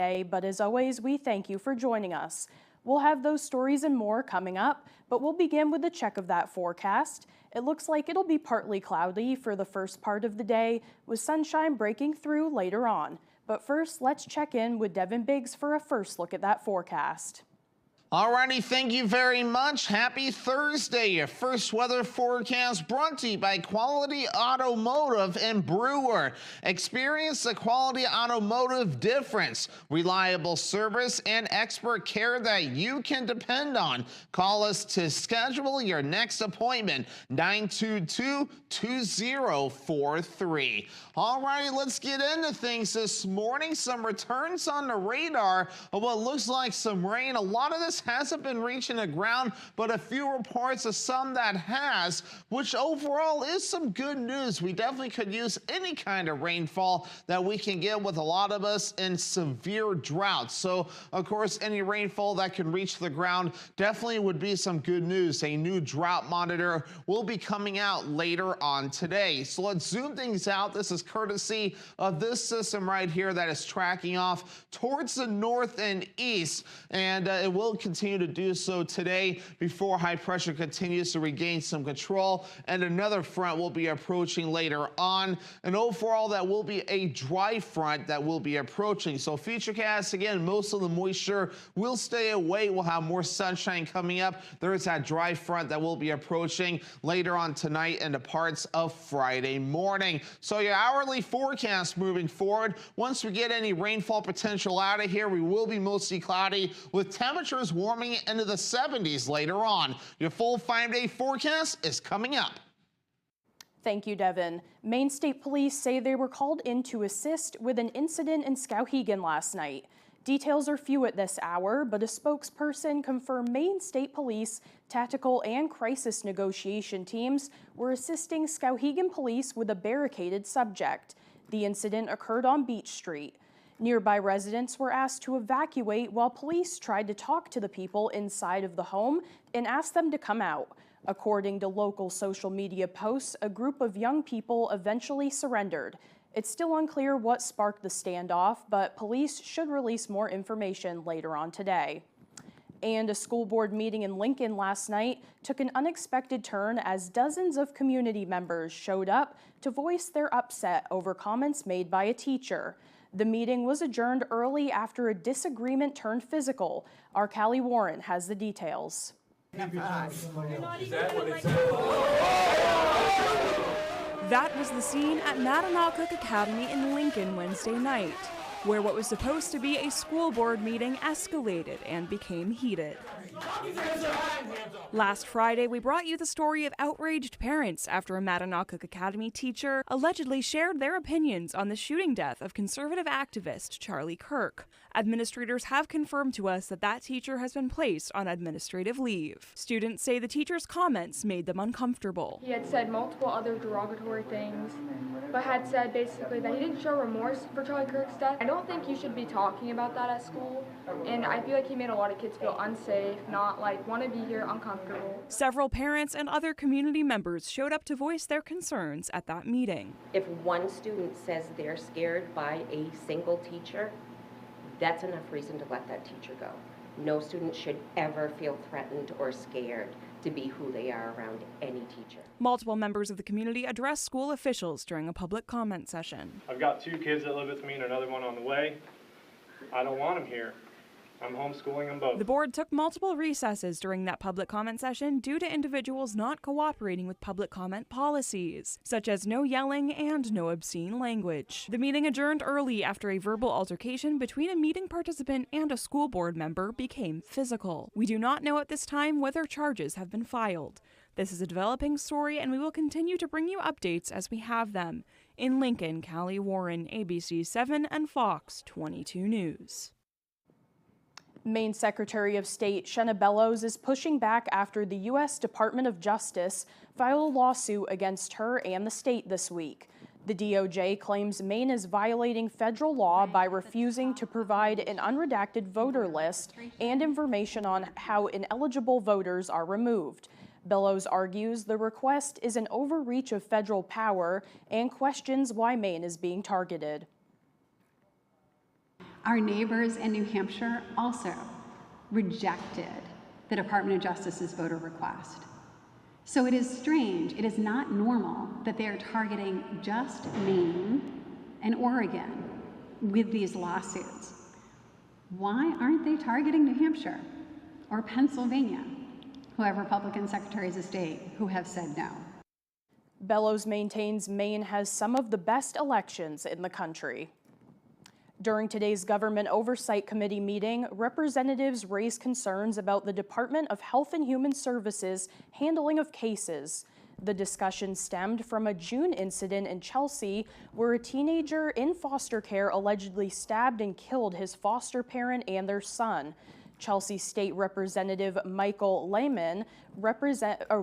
But as always, we thank you for joining us. We'll have those stories and more coming up, but we'll begin with a check of that forecast. It looks like it'll be partly cloudy for the first part of the day, with sunshine breaking through later on. But first, let's check in with Devin Biggs for a first look at that forecast. Alrighty, thank you very much. Happy Thursday. Your first weather forecast brought to you by Quality Automotive and Brewer. Experience the Quality Automotive difference. Reliable service and expert care that you can depend on. Call us to schedule your next appointment, 922-2043. Alrighty, let's get into things this morning. Some returns on the radar of what looks like some rain. A lot of this hasn't been reaching the ground, but a few reports of some that has, which overall is some good news. We definitely could use any kind of rainfall that we can get, with a lot of us in severe drought. So, of course, any rainfall that can reach the ground definitely would be some good news. A new drought monitor will be coming out later on today. So let's zoom things out. This is courtesy of this system right here that is tracking off towards the north and east, and it will continue to do so today before high pressure continues to regain some control, and another front will be approaching later on, and overall that will be a dry front that will be approaching. So futurecast, again, most of the moisture will stay away. We'll have more sunshine coming up. There is that dry front that will be approaching later on tonight and the parts of Friday morning. So your hourly forecast moving forward, once we get any rainfall potential out of here, we will be mostly cloudy with temperatures warming into the 70s later on. Your full 5-day forecast is coming up. Thank you, Devin. Maine State Police say they were called in to assist with an incident in Skowhegan last night. Details are few at this hour, but a spokesperson confirmed Maine State Police tactical and crisis negotiation teams were assisting Skowhegan police with a barricaded subject. The incident occurred on Beach Street. Nearby residents were asked to evacuate while police tried to talk to the people inside of the home and asked them to come out. According to local social media posts, a group of young people eventually surrendered. It's still unclear what sparked the standoff, but police should release more information later on today. And a school board meeting in Lincoln last night took an unexpected turn as dozens of community members showed up to voice their upset over comments made by a teacher. The meeting was adjourned early after a disagreement turned physical. Our Callie Warren has the details. That was the scene at Matanocook Academy in Lincoln Wednesday night, where what was supposed to be a school board meeting escalated and became heated. Last Friday, we brought you the story of outraged parents after a Matanocook Academy teacher allegedly shared their opinions on the shooting death of conservative activist Charlie Kirk. Administrators have confirmed to us that that teacher has been placed on administrative leave. Students say the teacher's comments made them uncomfortable. He had said multiple other derogatory things, but had said basically that he didn't show remorse for Charlie Kirk's death. I don't think you should be talking about that at school, and I feel like he made a lot of kids feel unsafe, not like want to be here, uncomfortable. Several parents and other community members showed up to voice their concerns at that meeting. If one student says they're scared by a single teacher, that's enough reason to let that teacher go. No student should ever feel threatened or scared to be who they are around any teacher. Multiple members of the community addressed school officials during a public comment session. I've got 2 kids that live with me and another one on the way. I don't want them here. I'm homeschooling them both. The board took multiple recesses during that public comment session due to individuals not cooperating with public comment policies, such as no yelling and no obscene language. The meeting adjourned early after a verbal altercation between a meeting participant and a school board member became physical. We do not know at this time whether charges have been filed. This is a developing story, and we will continue to bring you updates as we have them. In Lincoln, Callie Warren, ABC 7 and Fox 22 News. Maine Secretary of State Shenna Bellows is pushing back after the U.S. Department of Justice filed a lawsuit against her and the state this week. The DOJ claims Maine is violating federal law by refusing to provide an unredacted voter list and information on how ineligible voters are removed. Bellows argues the request is an overreach of federal power and questions why Maine is being targeted. Our neighbors in New Hampshire also rejected the Department of Justice's voter request. So it is strange, it is not normal that they are targeting just Maine and Oregon with these lawsuits. Why aren't they targeting New Hampshire or Pennsylvania, who have Republican secretaries of state who have said no? Bellows maintains Maine has some of the best elections in the country. During today's Government Oversight Committee meeting, representatives raised concerns about the Department of Health and Human Services handling of cases. The discussion stemmed from a June incident in Chelsea where a teenager in foster care allegedly stabbed and killed his foster parent and their son. Chelsea State Representative Michael Lehman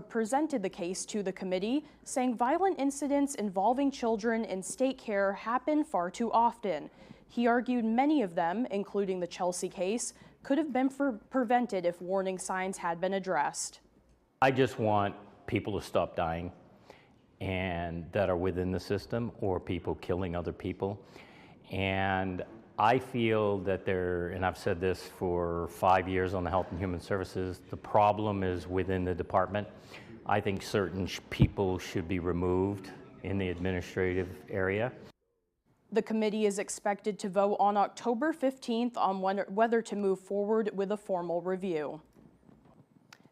presented the case to the committee, saying violent incidents involving children in state care happen far too often. He argued many of them, including the Chelsea case, could have been prevented if warning signs had been addressed. I just want people to stop dying and that are within the system, or people killing other people. And I feel that and I've said this for 5 years on the Health and Human Services, the problem is within the department. I think certain people should be removed in the administrative area. The committee is expected to vote on October 15th on whether to move forward with a formal review.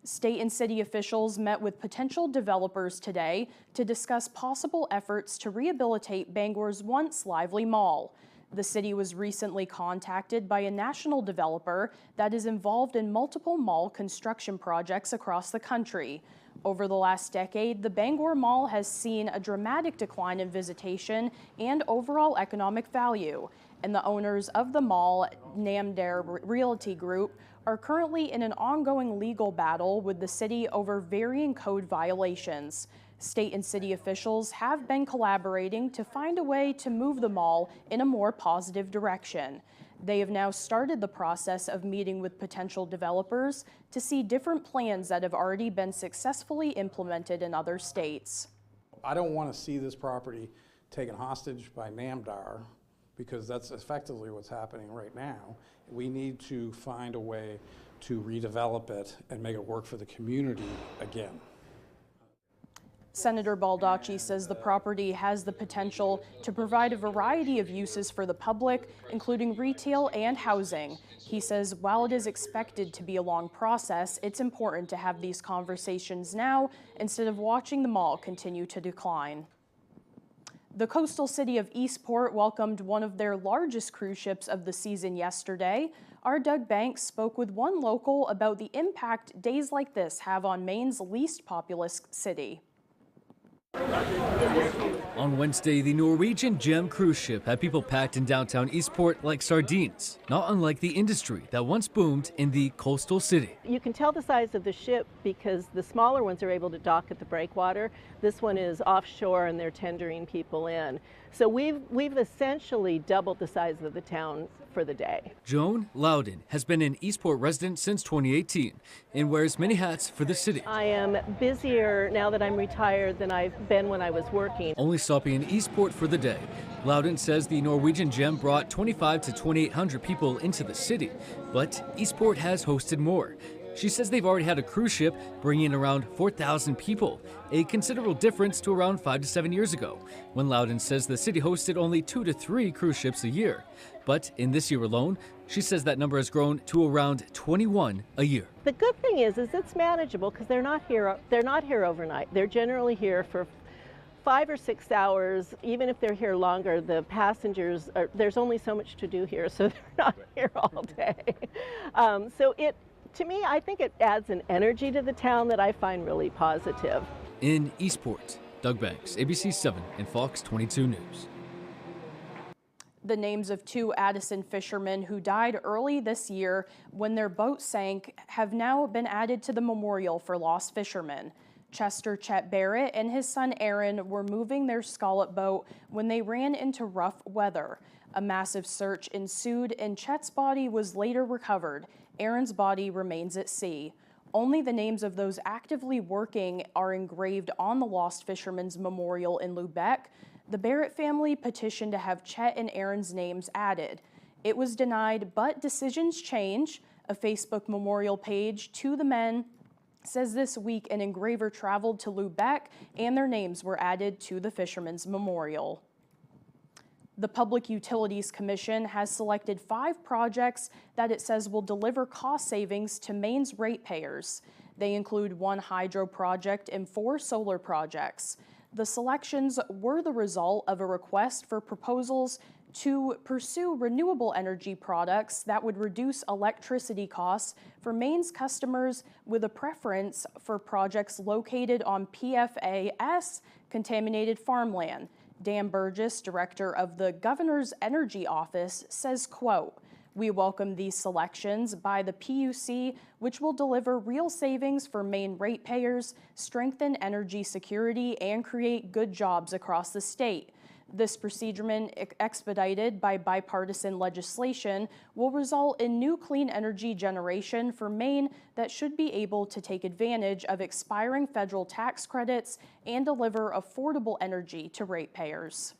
State and city officials met with potential developers today to discuss possible efforts to rehabilitate Bangor's once lively mall. The city was recently contacted by a national developer that is involved in multiple mall construction projects across the country. Over the last decade, the Bangor Mall has seen a dramatic decline in visitation and overall economic value, and the owners of the mall, Namdare Realty Group, are currently in an ongoing legal battle with the city over varying code violations. State and city officials have been collaborating to find a way to move the mall in a more positive direction. They have now started the process of meeting with potential developers to see different plans that have already been successfully implemented in other states. I don't want to see this property taken hostage by Namdar, because that's effectively what's happening right now. We need to find a way to redevelop it and make it work for the community again. Senator Baldacci says the property has the potential to provide a variety of uses for the public, including retail and housing. He says while it is expected to be a long process, it's important to have these conversations now instead of watching the mall continue to decline. The coastal city of Eastport welcomed one of their largest cruise ships of the season yesterday. Our Doug Banks spoke with one local about the impact days like this have on Maine's least populous city. On Wednesday, the Norwegian Gem cruise ship had people packed in downtown Eastport like sardines, not unlike the industry that once boomed in the coastal city. You can tell the size of the ship because the smaller ones are able to dock at the breakwater. This one is offshore and they're tendering people in. So we've essentially doubled the size of the town for the day. Joan Loudon has been an Eastport resident since 2018 and wears many hats for the city. I am busier now that I'm retired than I've been when I was working. Only stopping in Eastport for the day. Loudon says the Norwegian Gem brought 2,500 to 2,800 people into the city, but Eastport has hosted more. She says they've already had a cruise ship bringing in around 4,000 people, a considerable difference to around 5 to 7 years ago, when Loudon says the city hosted only 2 to 3 cruise ships a year. But in this year alone, she says that number has grown to around 21 a year. The good thing is it's manageable because they're not here overnight. They're generally here for 5 or 6 hours. Even if they're here longer, the passengers there's only so much to do here, so they're not here all day. To me, I think it adds an energy to the town that I find really positive. In Eastport, Doug Banks, ABC 7 and Fox 22 News. The names of 2 Addison fishermen who died early this year when their boat sank have now been added to the memorial for lost fishermen. Chester Chet Barrett and his son Aaron were moving their scallop boat when they ran into rough weather. A massive search ensued and Chet's body was later recovered. Aaron's body remains at sea. Only the names of those actively working are engraved on the Lost Fishermen's Memorial in Lubec. The Barrett family petitioned to have Chet and Aaron's names added. It was denied, but decisions change. A Facebook memorial page to the men says this week an engraver traveled to Lubeck and their names were added to the Fisherman's Memorial. The Public Utilities Commission has selected 5 projects that it says will deliver cost savings to Maine's ratepayers. They include 1 hydro project and 4 solar projects. The selections were the result of a request for proposals to pursue renewable energy products that would reduce electricity costs for Maine's customers, with a preference for projects located on PFAS contaminated farmland. Dan Burgess, director of the Governor's Energy Office, says, quote, "We welcome these selections by the PUC, which will deliver real savings for Maine ratepayers, strengthen energy security, and create good jobs across the state. This procedure, expedited by bipartisan legislation, will result in new clean energy generation for Maine that should be able to take advantage of expiring federal tax credits and deliver affordable energy to ratepayers."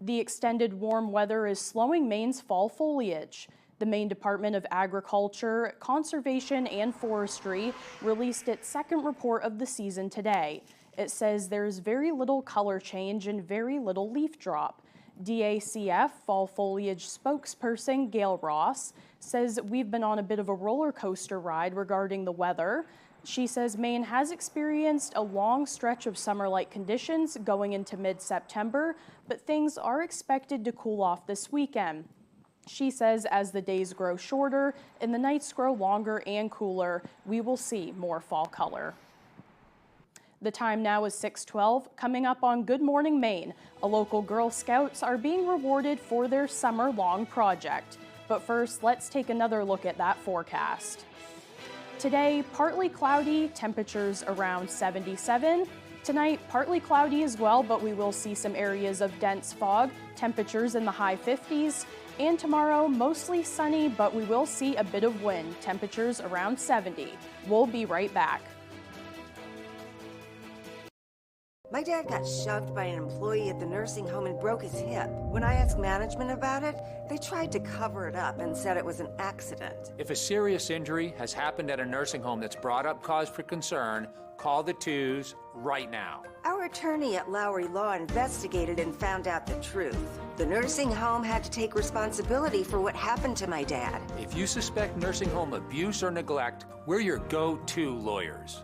The extended warm weather is slowing Maine's fall foliage. The Maine Department of Agriculture, Conservation, and Forestry released its second report of the season today. It says there's very little color change and very little leaf drop. DACF fall foliage spokesperson Gail Ross says we've been on a bit of a roller coaster ride regarding the weather. She says Maine has experienced a long stretch of summer-like conditions going into mid-September, but things are expected to cool off this weekend. She says as the days grow shorter and the nights grow longer and cooler, we will see more fall color. The time now is 6:12. Coming up on Good Morning Maine, a local Girl Scouts are being rewarded for their summer-long project. But first, let's take another look at that forecast. Today, partly cloudy, temperatures around 77. Tonight, partly cloudy as well, but we will see some areas of dense fog, temperatures in the high 50s. And tomorrow, mostly sunny, but we will see a bit of wind, temperatures around 70. We'll be right back. My dad got shoved by an employee at the nursing home and broke his hip. When I asked management about it, they tried to cover it up and said it was an accident. If a serious injury has happened at a nursing home that's brought up cause for concern, call the 2s right now. Our attorney at Lowry Law investigated and found out the truth. The nursing home had to take responsibility for what happened to my dad. If you suspect nursing home abuse or neglect, we're your go-to lawyers.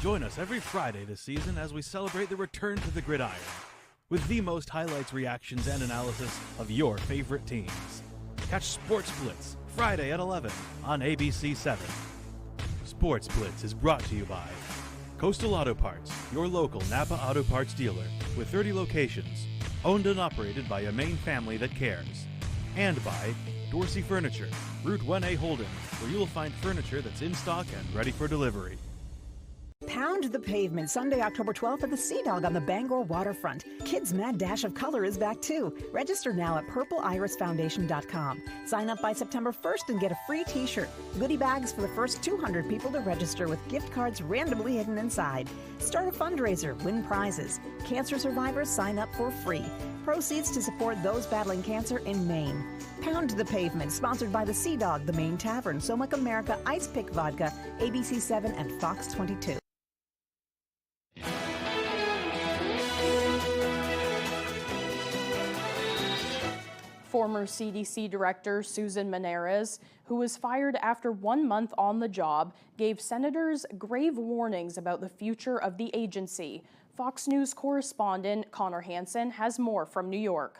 Join us every Friday this season as we celebrate the return to the gridiron with the most highlights, reactions, and analysis of your favorite teams. Catch Sports Blitz Friday at 11 on ABC 7. Sports Blitz is brought to you by Coastal Auto Parts, your local Napa Auto Parts dealer with 30 locations, owned and operated by a Maine family that cares. And by Dorsey Furniture, Route 1A Holden, where you will find furniture that's in stock and ready for delivery. Pound the pavement Sunday, October 12th at the Sea Dog on the Bangor waterfront. Kids' Mad Dash of Color is back too. Register now at purpleirisfoundation.com. Sign up by September 1st and get a free t-shirt. Goodie bags for the first 200 people to register with gift cards randomly hidden inside. Start a fundraiser, win prizes. Cancer survivors sign up for free. Proceeds to support those battling cancer in Maine. Pound the Pavement, sponsored by the Sea Dog, the Maine Tavern, Somac America, Ice Pick Vodka, ABC 7, and Fox 22. Former CDC Director Susan Menarez, who was fired after 1 month on the job, gave senators grave warnings about the future of the agency. Fox News correspondent Connor Hansen has more from New York.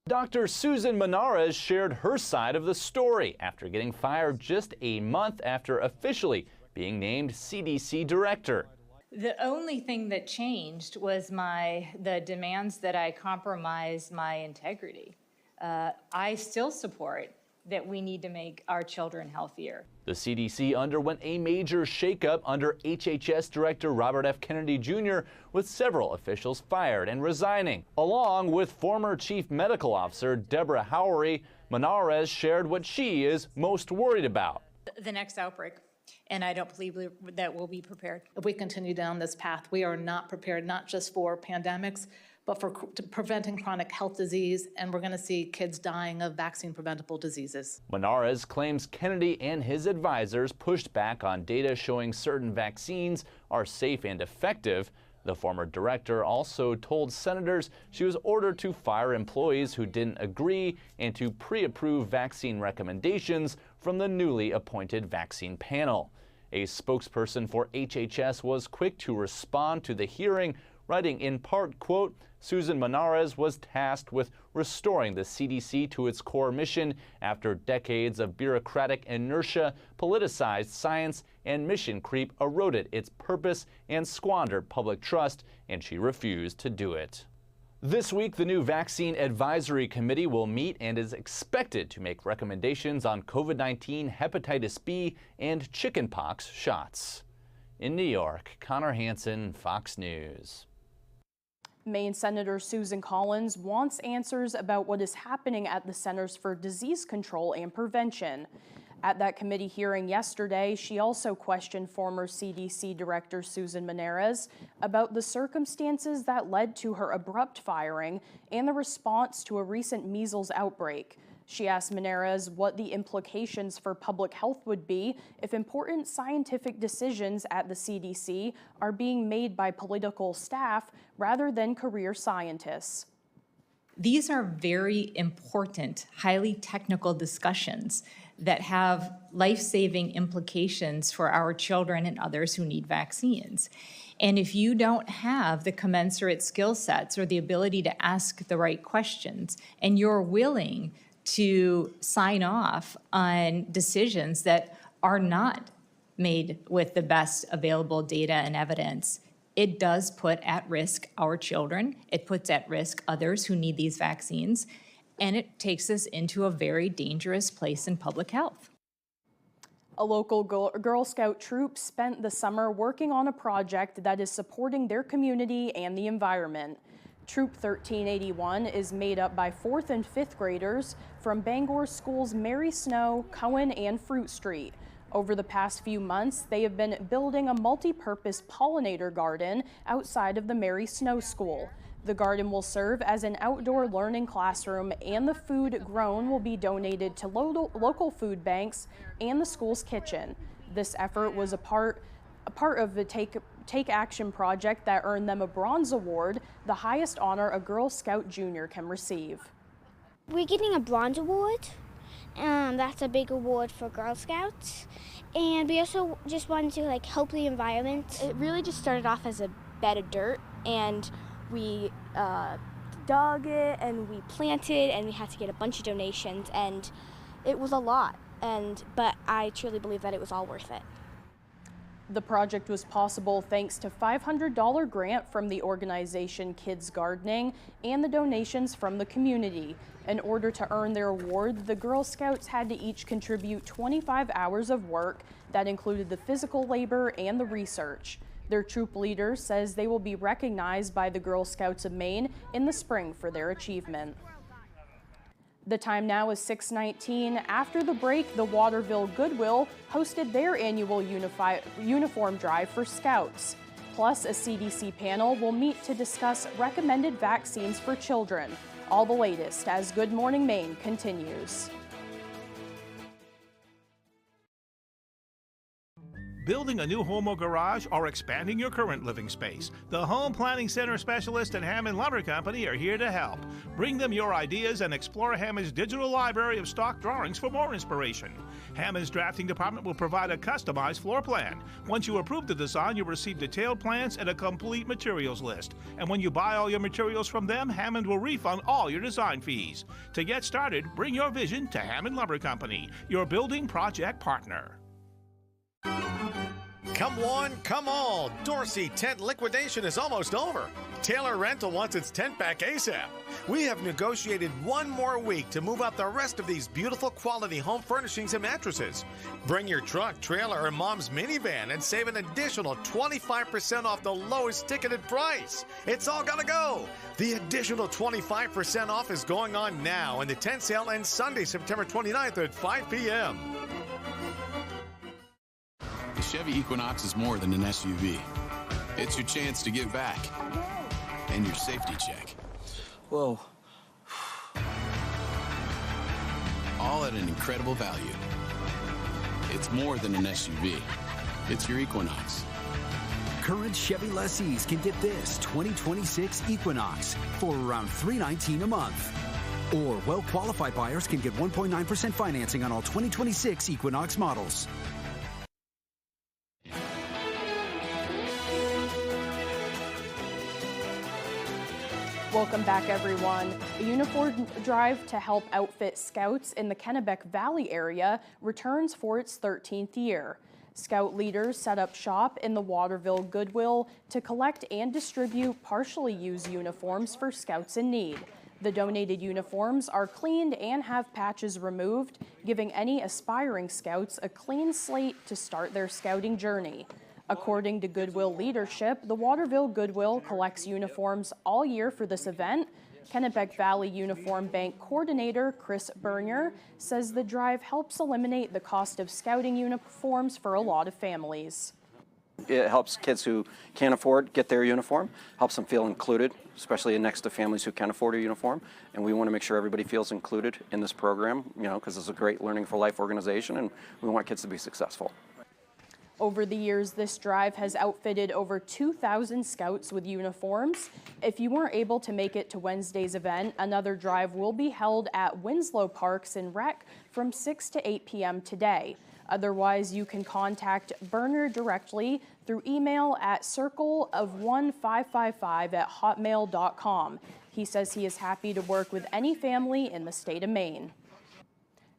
Dr. Susan Menarez shared her side of the story after getting fired just a month after officially being named CDC Director. The only thing that changed was the demands that I compromise my integrity. I still support that we need to make our children healthier. The CDC underwent a major shakeup under HHS Director Robert F. Kennedy Jr., with several officials fired and resigning. Along with former Chief Medical Officer Deborah Howery, Menarez shared what she is most worried about. The next outbreak. And I don't believe that we'll be prepared. If we continue down this path, we are not prepared, not just for pandemics, but for preventing chronic health disease, and we're going to see kids dying of vaccine-preventable diseases. Monarez claims Kennedy and his advisors pushed back on data showing certain vaccines are safe and effective. The former director also told senators she was ordered to fire employees who didn't agree and to pre-approve vaccine recommendations from the newly appointed vaccine panel. A spokesperson for HHS was quick to respond to the hearing, writing in part, quote, Susan Monarez was tasked with restoring the CDC to its core mission after decades of bureaucratic inertia, politicized science, and mission creep eroded its purpose and squandered public trust, and she refused to do it. This week, the new Vaccine Advisory Committee will meet and is expected to make recommendations on COVID-19, hepatitis B, and chickenpox shots. In New York, Connor Hansen, Fox News. Maine Senator Susan Collins wants answers about what is happening at the Centers for Disease Control and Prevention. At that committee hearing yesterday, she also questioned former CDC Director Susan Monarez about the circumstances that led to her abrupt firing and the response to a recent measles outbreak. She asked Monarez what the implications for public health would be if important scientific decisions at the CDC are being made by political staff rather than career scientists. These are very important, highly technical discussions that have life-saving implications for our children and others who need vaccines. And if you don't have the commensurate skill sets or the ability to ask the right questions, and you're willing to sign off on decisions that are not made with the best available data and evidence, it does put at risk our children. It puts at risk others who need these vaccines, and it takes us into a very dangerous place in public health. A local Girl Scout troop spent the summer working on a project that is supporting their community and the environment. Troop 1381 is made up by 4th and 5th graders from Bangor School's Mary Snow, Cohen, and Fruit Street. Over the past few months, they have been building a multi-purpose pollinator garden outside of the Mary Snow School. The garden will serve as an outdoor learning classroom, and the food grown will be donated to local food banks and the school's kitchen. This effort was a part of the Take Action project that earned them a bronze award, the highest honor a Girl Scout junior can receive. We're getting a bronze award. That's a big award for Girl Scouts. And we also just wanted to help the environment. It really just started off as a bed of dirt, and we dug it and we planted, and we had to get a bunch of donations, and it was a lot. But I truly believe that it was all worth it. The project was possible thanks to a $500 grant from the organization Kids Gardening and the donations from the community. In order to earn their award, the Girl Scouts had to each contribute 25 hours of work that included the physical labor and the research. Their troop leader says they will be recognized by the Girl Scouts of Maine in the spring for their achievement. The time now is 6:19. After the break, the Waterville Goodwill hosted their annual uniform drive for Scouts. Plus, a CDC panel will meet to discuss recommended vaccines for children. All the latest as Good Morning Maine continues. Building a new home or garage or expanding your current living space, the Home Planning Center specialist at Hammond Lumber Company are here to help. Bring them your ideas and explore Hammond's digital library of stock drawings for more inspiration. Hammond's drafting department will provide a customized floor plan. Once you approve the design, you'll receive detailed plans and a complete materials list. And when you buy all your materials from them, Hammond will refund all your design fees. To get started, bring your vision to Hammond Lumber Company, your building project partner. Come one, come all. Dorsey tent liquidation is almost over. Taylor Rental wants its tent back ASAP. We have negotiated one more week to move out the rest of these beautiful quality home furnishings and mattresses. Bring your truck, trailer, or mom's minivan and save an additional 25% off the lowest ticketed price. It's all gonna go. The additional 25% off is going on now, and the tent sale ends Sunday, September 29th at 5 p.m. The Chevy Equinox is more than an SUV. It's your chance to give back. and your safety check. Whoa. All at an incredible value. It's more than an SUV. It's your Equinox. Current Chevy lessees can get this 2026 Equinox for around $319 a month. Or well-qualified buyers can get 1.9% financing on all 2026 Equinox models. Welcome back, everyone. A uniform drive to help outfit scouts in the Kennebec Valley area returns for its 13th year. Scout leaders set up shop in the Waterville Goodwill to collect and distribute partially used uniforms for scouts in need. The donated uniforms are cleaned and have patches removed, giving any aspiring scouts a clean slate to start their scouting journey. According to Goodwill leadership, the Waterville Goodwill collects uniforms all year for this event. Kennebec Valley Uniform Bank Coordinator Chris Bernier says the drive helps eliminate the cost of scouting uniforms for a lot of families. It helps kids who can't afford get their uniform, helps them feel included, especially next to families who can't afford a uniform. And we want to make sure everybody feels included in this program, because it's a great Learning for Life organization, and we want kids to be successful. Over the years, this drive has outfitted over 2,000 scouts with uniforms. If you weren't able to make it to Wednesday's event, another drive will be held at Winslow Parks in Rec from 6 to 8 p.m. today. Otherwise, you can contact Berner directly through email at circleof1555@hotmail.com. He says he is happy to work with any family in the state of Maine.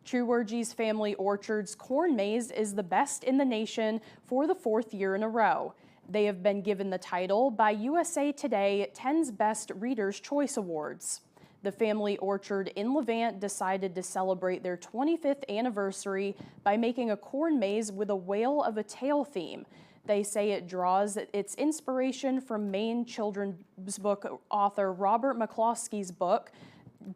Truergy's Family Orchard's corn maze is the best in the nation for the 4th year in a row. They have been given the title by USA Today 10's Best Reader's Choice Awards. The Family Orchard in Levant decided to celebrate their 25th anniversary by making a corn maze with a whale of a tail theme. They say it draws its inspiration from Maine children's book author Robert McCloskey's book,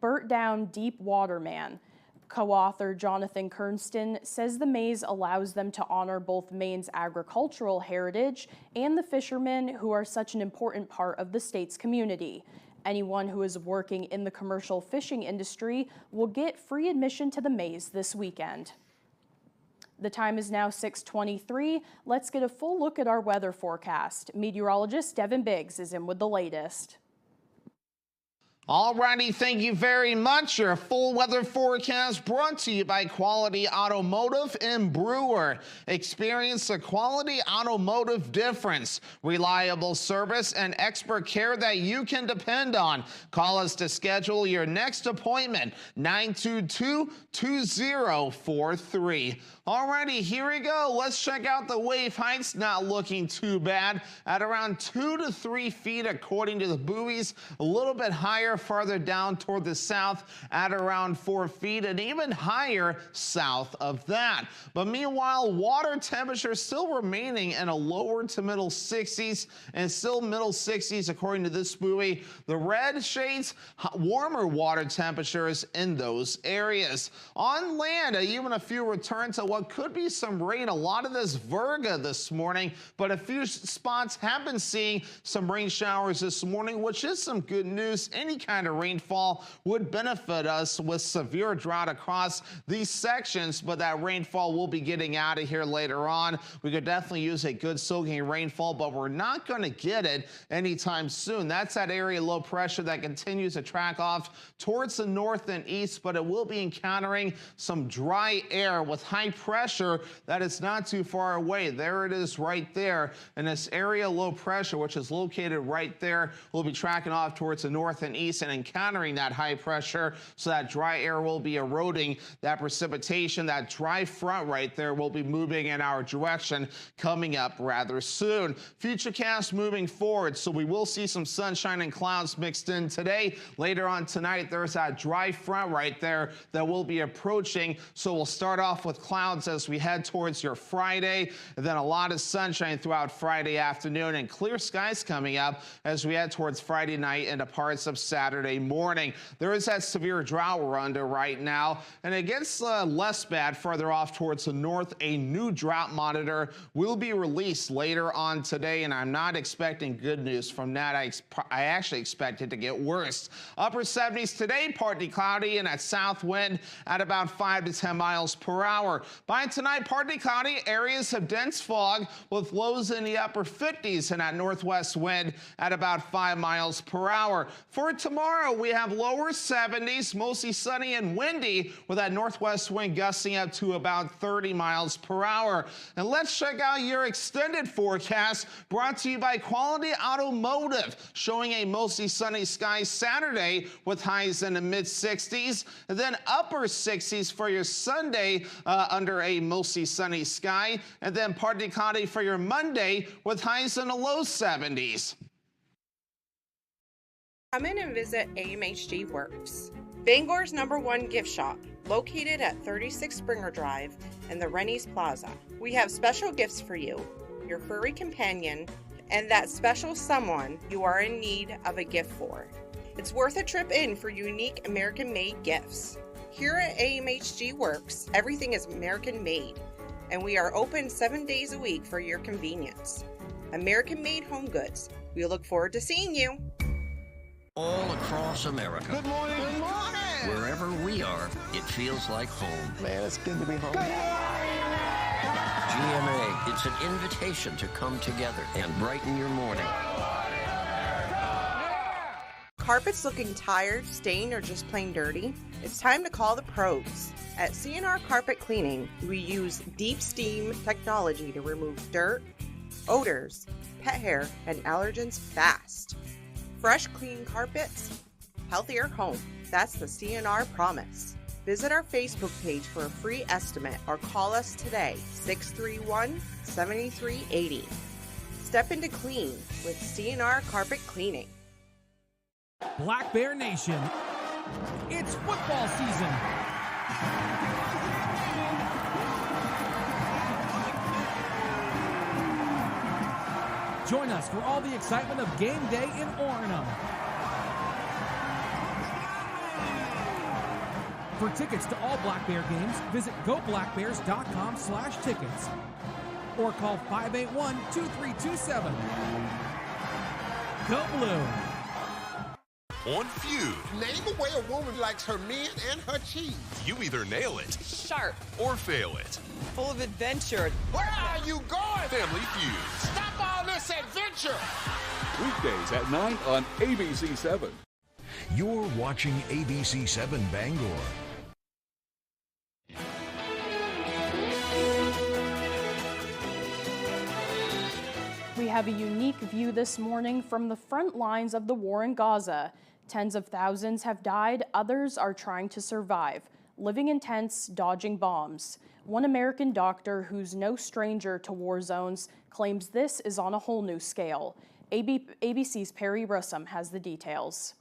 Burnt Down Deep Water Man. Co-author Jonathan Kernston says the maze allows them to honor both Maine's agricultural heritage and the fishermen who are such an important part of the state's community. Anyone who is working in the commercial fishing industry will get free admission to the maze this weekend. The time is now 6:23. Let's get a full look at our weather forecast. Meteorologist Devin Biggs is in with the latest. Alrighty, thank you very much. Your full weather forecast brought to you by Quality Automotive in Brewer. Experience the Quality Automotive difference. Reliable service and expert care that you can depend on. Call us to schedule your next appointment, 922-2043. Alrighty, here we go. Let's check out the wave heights. Not looking too bad at around 2 to 3 feet according to the buoys. A little bit higher farther down toward the south at around 4 feet, and even higher south of that. But meanwhile, water temperature still remaining in a lower to middle 60s, and still middle 60s according to this buoy. The red shades warmer water temperatures in those areas. On land, even a few return to what could be some rain. A lot of this virga this morning, but a few spots have been seeing some rain showers this morning, which is some good news. Any kind of rainfall would benefit us with severe drought across these sections, but that rainfall will be getting out of here later on. We could definitely use a good soaking rainfall, but we're not going to get it anytime soon. That's that area low pressure that continues to track off towards the north and east, but it will be encountering some dry air with high pressure that is not too far away. There it is right there. And this area low pressure, which is located right there, will be tracking off towards the north and east and encountering that high pressure. So that dry air will be eroding that precipitation. That dry front right there will be moving in our direction coming up rather soon. Futurecast moving forward. So we will see some sunshine and clouds mixed in today. Later on tonight, there's that dry front right there that will be approaching. So we'll start off with clouds as we head towards your Friday, and then a lot of sunshine throughout Friday afternoon and clear skies coming up as we head towards Friday night into parts of Saturday Saturday morning. There is that severe drought we're under right now, and it gets less bad further off towards the north. A new drought monitor will be released later on today, and I'm not expecting good news from that. I actually expect it to get worse. Upper 70s today, partly cloudy, and that south wind at about 5 to 10 miles per hour. By tonight, partly cloudy, areas of dense fog with lows in the upper 50s and that northwest wind at about 5 miles per hour. For tomorrow, we have lower 70s, mostly sunny and windy with that northwest wind gusting up to about 30 miles per hour. And let's check out your extended forecast brought to you by Quality Automotive, showing a mostly sunny sky Saturday with highs in the mid-60s, and then upper 60s for your Sunday under a mostly sunny sky, and then partly cloudy for your Monday with highs in the low 70s. Come in and visit AMHG Works, Bangor's #1 gift shop, located at 36 Springer Drive in the Rennie's Plaza. We have special gifts for you, your furry companion, and that special someone you are in need of a gift for. It's worth a trip in for unique American-made gifts. Here at AMHG Works, everything is American-made, and we are open 7 days a week for your convenience. American-made home goods. We look forward to seeing you. All across America. Good morning. Good morning. Wherever we are, it feels like home. Man, it's good to be home. GMA, it's an invitation to come together and brighten your morning. Carpets looking tired, stained, or just plain dirty? It's time to call the pros. At CNR Carpet Cleaning, we use deep steam technology to remove dirt, odors, pet hair, and allergens fast. Fresh, clean carpets, healthier home. That's the CNR promise. Visit our Facebook page for a free estimate or call us today, 631-7380. Step into clean with CNR Carpet Cleaning. Black Bear Nation, it's football season. Join us for all the excitement of game day in Orem. For tickets to all Black Bear games, visit goblackbears.com/tickets or call 581-2327. Go Blue! On Feud. Name a way a woman likes her men and her cheese. You either nail it, Sharp, or fail it. full of adventure. Where are you going? Family Feud. Stop all this adventure. Weekdays at 9 on ABC7. You're watching ABC7 Bangor. We have a unique view this morning from the front lines of the war in Gaza. Tens of thousands have died, others are trying to survive, living in tents, dodging bombs. One American doctor who's no stranger to war zones claims this is on a whole new scale. ABC's Perry Russom has the details.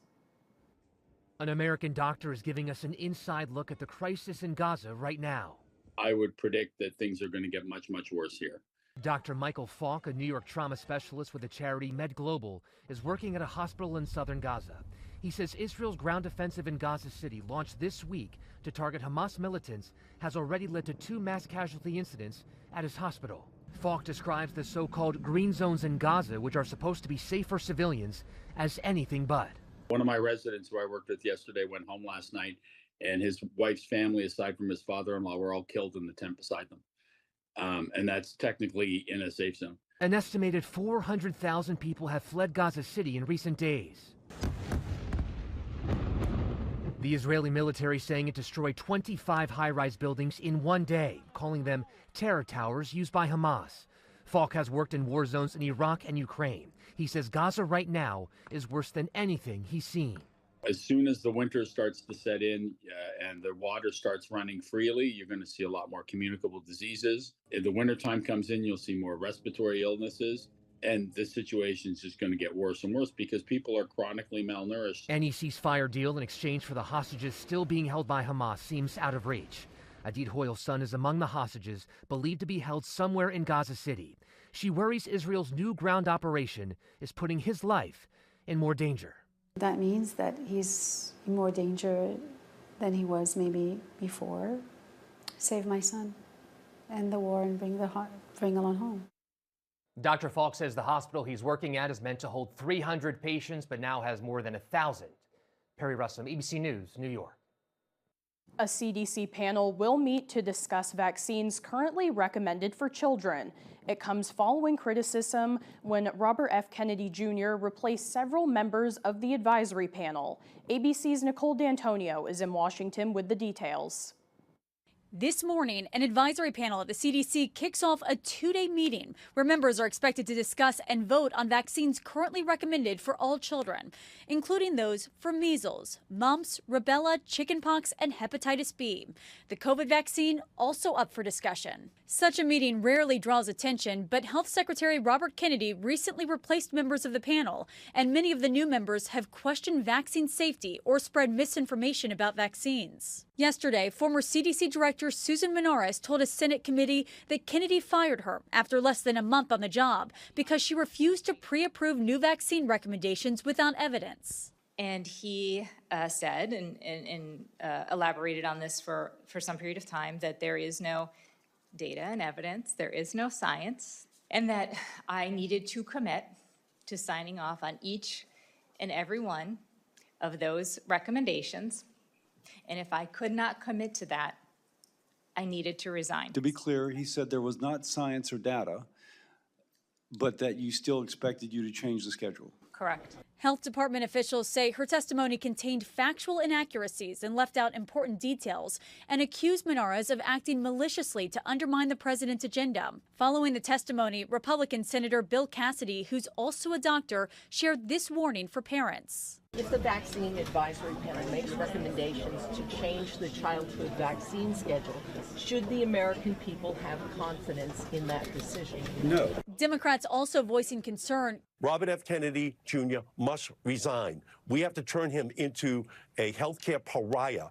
An American doctor is giving us an inside look at the crisis in Gaza right now. I would predict that things are going to get much, much worse here. Dr. Michael Falk, a New York trauma specialist with the charity Med Global, is working at a hospital in southern Gaza. He says Israel's ground offensive in Gaza City, launched this week to target Hamas militants, has already led to 2 mass casualty incidents at his hospital. Falk describes the so-called green zones in Gaza, which are supposed to be safe for civilians, as anything but. One of my residents who I worked with yesterday went home last night, and his wife's family, aside from his father-in-law, were all killed in the tent beside them. And that's technically in a safe zone. An estimated 400,000 people have fled Gaza City in recent days. The Israeli military saying it destroyed 25 high-rise buildings in one day, calling them terror towers used by Hamas. Falk has worked in war zones in Iraq and Ukraine. He says Gaza right now is worse than anything he's seen. As soon as the winter starts to set in and the water starts running freely, you're going to see a lot more communicable diseases. If the wintertime comes in, you'll see more respiratory illnesses. And the situation is just going to get worse and worse because people are chronically malnourished. Any ceasefire deal in exchange for the hostages still being held by Hamas seems out of reach. Adit Hoyle's son is among the hostages believed to be held somewhere in Gaza City. She worries Israel's new ground operation is putting his life in more danger. That means that he's in more danger than he was maybe before. Save my son, end the war, and bring Alon home. Dr. Falk says the hospital he's working at is meant to hold 300 patients, but now has more than 1,000. Perry Russell, ABC News, New York. A CDC panel will meet to discuss vaccines currently recommended for children. It comes following criticism when Robert F. Kennedy Jr. replaced several members of the advisory panel. ABC's Nicole D'Antonio is in Washington with the details. This morning, an advisory panel at the CDC kicks off a two-day meeting where members are expected to discuss and vote on vaccines currently recommended for all children, including those for measles, mumps, rubella, chickenpox, and hepatitis B. The COVID vaccine also up for discussion. Such a meeting rarely draws attention, but Health Secretary Robert Kennedy recently replaced members of the panel, and many of the new members have questioned vaccine safety or spread misinformation about vaccines. Yesterday, former CDC Director Susan Menares told a Senate committee that Kennedy fired her after less than a month on the job because she refused to pre-approve new vaccine recommendations without evidence. And he said and elaborated on this for some period of time that there is no data and evidence, there is no science, and that I needed to commit to signing off on each and every one of those recommendations. And if I could not commit to that, I needed to resign. To be clear, he said there was not science or data, but that you still expected you to change the schedule. Correct. Health Department officials say her testimony contained factual inaccuracies and left out important details, and accused Menares of acting maliciously to undermine the president's agenda. Following the testimony, Republican Senator Bill Cassidy, who's also a doctor, shared this warning for parents. If the vaccine advisory panel makes recommendations to change the childhood vaccine schedule, should the American people have confidence in that decision? No. Democrats also voicing concern. Robert F. Kennedy Jr. must resign. We have to turn him into a healthcare pariah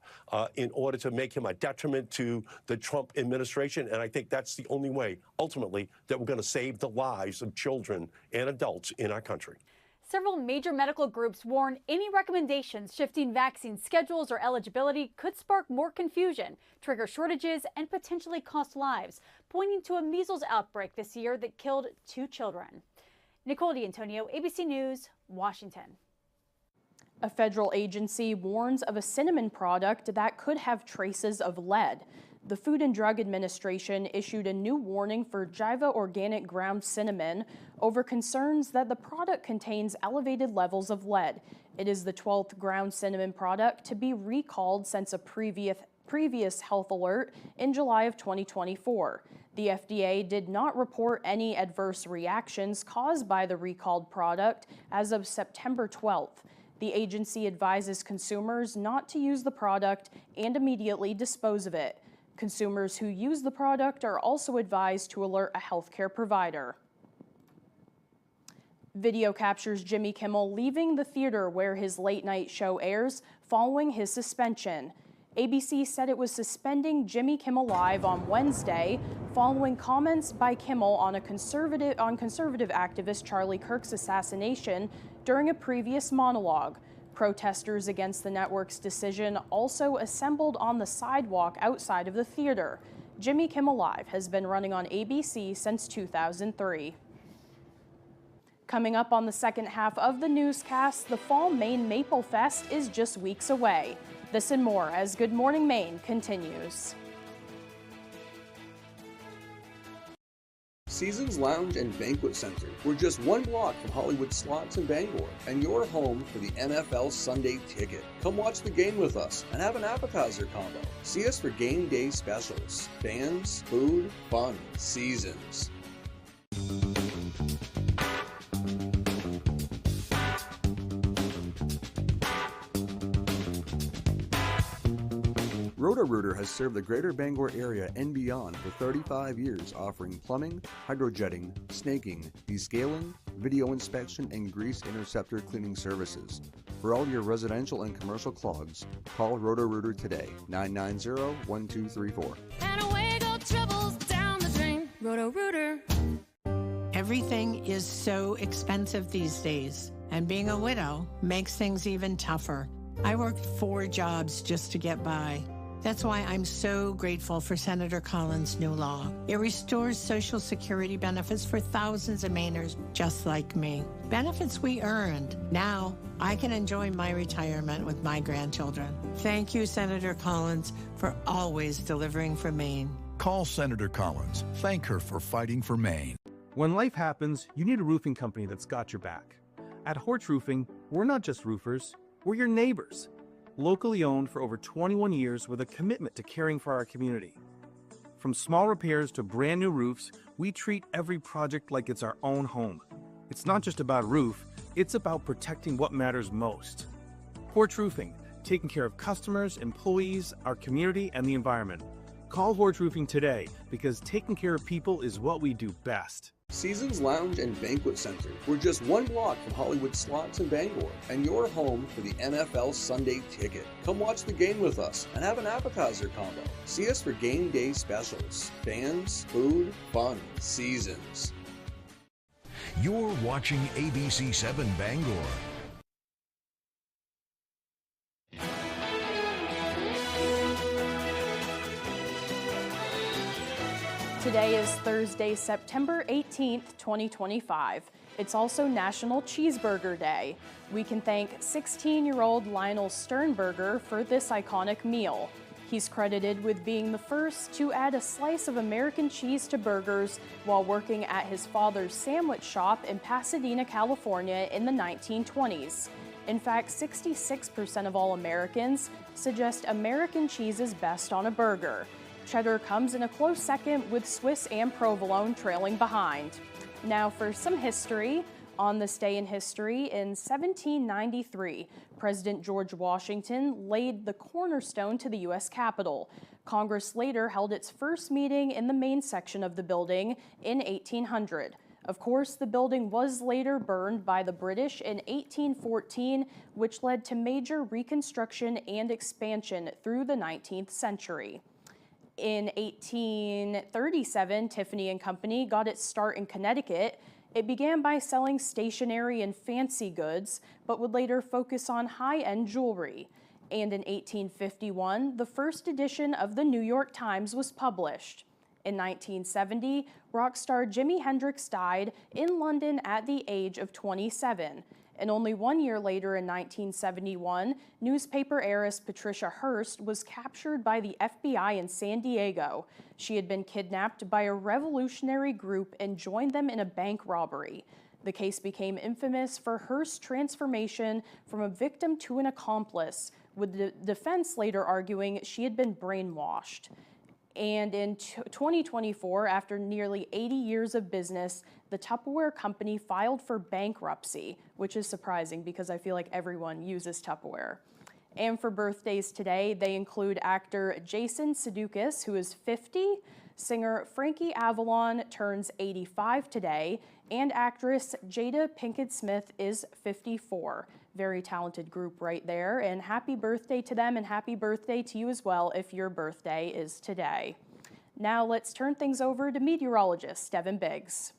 in order to make him a detriment to the Trump administration. And I think that's the only way, ultimately, that we're going to save the lives of children and adults in our country. Several major medical groups warn any recommendations shifting vaccine schedules or eligibility could spark more confusion, trigger shortages, and potentially cost lives, pointing to a measles outbreak this year that killed 2 children. Nicole D'Antonio, ABC News, Washington. A federal agency warns of a cinnamon product that could have traces of lead. The Food and Drug Administration issued a new warning for Jiva Organic ground cinnamon over concerns that the product contains elevated levels of lead. It is the 12th ground cinnamon product to be recalled since a previous health alert in July of 2024. The FDA did not report any adverse reactions caused by the recalled product as of September 12th. The agency advises consumers not to use the product and immediately dispose of it. Consumers who use the product are also advised to alert a healthcare provider. Video captures Jimmy Kimmel leaving the theater where his late-night show airs following his suspension. ABC said it was suspending Jimmy Kimmel Live on Wednesday following comments by Kimmel on conservative activist Charlie Kirk's assassination during a previous monologue. Protesters against the network's decision also assembled on the sidewalk outside of the theater. Jimmy Kimmel Live has been running on ABC since 2003. Coming up on the second half of the newscast, the Fall Maine Maple Fest is just weeks away. This and more as Good Morning Maine continues. Seasons Lounge and Banquet Center. We're just 1 block from Hollywood Slots in Bangor, and you're home for the NFL Sunday Ticket. Come watch the game with us and have an appetizer combo. See us for game day specials. Bands, food, fun, seasons. Roto-Rooter has served the greater Bangor area and beyond for 35 years, offering plumbing, hydrojetting, snaking, descaling, video inspection, and grease interceptor cleaning services. For all your residential and commercial clogs, call Roto-Rooter today, 990-1234. And away go troubles down the drain. Roto-Rooter. Everything is so expensive these days. And being a widow makes things even tougher. I worked 4 jobs just to get by. That's why I'm so grateful for Senator Collins' new law. It restores Social Security benefits for thousands of Mainers just like me. Benefits we earned. Now, I can enjoy my retirement with my grandchildren. Thank you, Senator Collins, for always delivering for Maine. Call Senator Collins. Thank her for fighting for Maine. When life happens, you need a roofing company that's got your back. At Horch Roofing, we're not just roofers, we're your neighbors. Locally owned for over 21 years with a commitment to caring for our community. From small repairs to brand new roofs, we treat every project like it's our own home. It's not just about a roof, it's about protecting what matters most. Horch Roofing, taking care of customers, employees, our community, and the environment. Call Horch Roofing today because taking care of people is what we do best. Seasons Lounge and Banquet Center. We're just 1 block from Hollywood Slots in Bangor, and your home for the NFL Sunday Ticket. Come watch the game with us and have an appetizer combo. See us for game day specials. Fans, food, fun, seasons. You're watching ABC 7 Bangor. Today is Thursday, September 18th, 2025. It's also National Cheeseburger Day. We can thank 16-year-old Lionel Sternberger for this iconic meal. He's credited with being the first to add a slice of American cheese to burgers while working at his father's sandwich shop in Pasadena, California in the 1920s. In fact, 66% of all Americans suggest American cheese is best on a burger. Cheddar comes in a close second, with Swiss and provolone trailing behind. Now for some history. On this day in history, in 1793, President George Washington laid the cornerstone to the U.S. Capitol. Congress later held its first meeting in the main section of the building in 1800. Of course, the building was later burned by the British in 1814, which led to major reconstruction and expansion through the 19th century. In 1837, Tiffany & Company got its start in Connecticut. It began by selling stationery and fancy goods, but would later focus on high-end jewelry. And in 1851, the first edition of the New York Times was published. In 1970, rock star Jimi Hendrix died in London at the age of 27. And only 1 year later, in 1971, newspaper heiress Patricia Hearst was captured by the FBI in San Diego. She had been kidnapped by a revolutionary group and joined them in a bank robbery. The case became infamous for Hearst's transformation from a victim to an accomplice, with the defense later arguing she had been brainwashed. And in 2024, after nearly 80 years of business, the Tupperware company filed for bankruptcy, which is surprising because I feel like everyone uses Tupperware. And for birthdays today, they include actor Jason Sudeikis, who is 50, singer Frankie Avalon turns 85 today, and actress Jada Pinkett Smith is 54. Very talented group right there, and happy birthday to them, and happy birthday to you as well if your birthday is today. Now let's turn things over to meteorologist Devin Biggs.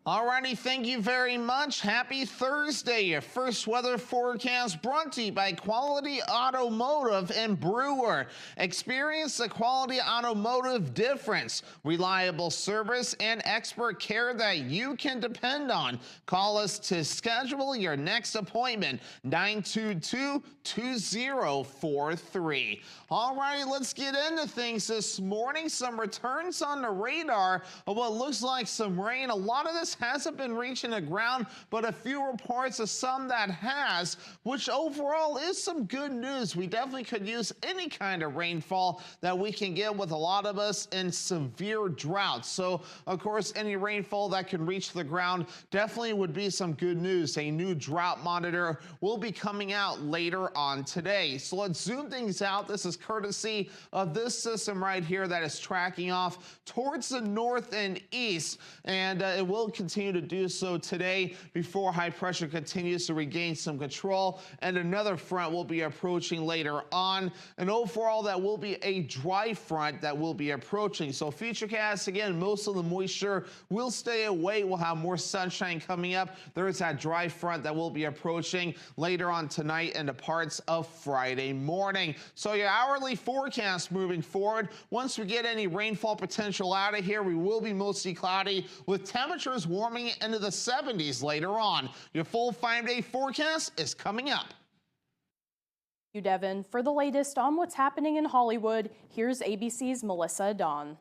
Alrighty, thank you very much. Happy Thursday. Your first weather forecast brought to you by Quality Automotive and Brewer. Experience the Quality Automotive difference. Reliable service and expert care that you can depend on. Call us to schedule your next appointment, 922-2043. Alrighty, let's get into things this morning. Some returns on the radar of what looks like some rain. A lot of this hasn't been reaching the ground, but a few reports of some that has, which overall is some good news. We definitely could use any kind of rainfall that we can get, with a lot of us in severe drought. So, of course, any rainfall that can reach the ground definitely would be some good news. A new drought monitor will be coming out later on today. So let's zoom things out. This is courtesy of this system right here that is tracking off towards the north and east, and it will continue continue to do so today before high pressure continues to regain some control, and another front will be approaching later on. And overall, that will be a dry front that will be approaching. So Futurecast, again, most of the moisture will stay away. We'll have more sunshine coming up. There is that dry front that will be approaching later on tonight and the parts of Friday morning. So your hourly forecast moving forward, once we get any rainfall potential out of here, we will be mostly cloudy with temperatures warming into the 70s later on. Your full 5-day forecast is coming up. Thank you, Devin. For the latest on what's happening in Hollywood, here's ABC's Melissa Dawn.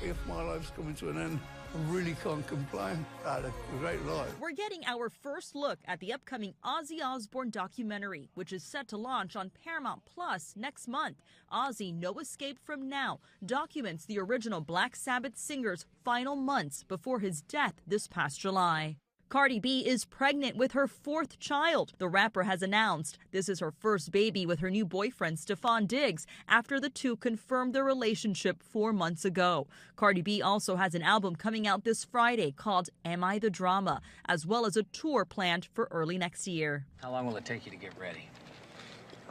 If my life's coming to an end, I really can't complain. I had a great life. We're getting our first look at the upcoming Ozzy Osbourne documentary, which is set to launch on Paramount Plus next month. Ozzy, No Escape From Now, documents the original Black Sabbath singer's final months before his death this past July. Cardi B is pregnant with her 4th child. The rapper has announced this is her first baby with her new boyfriend, Stephon Diggs, after the two confirmed their relationship 4 months ago. Cardi B also has an album coming out this Friday called Am I the Drama, as well as a tour planned for early next year. How long will it take you to get ready?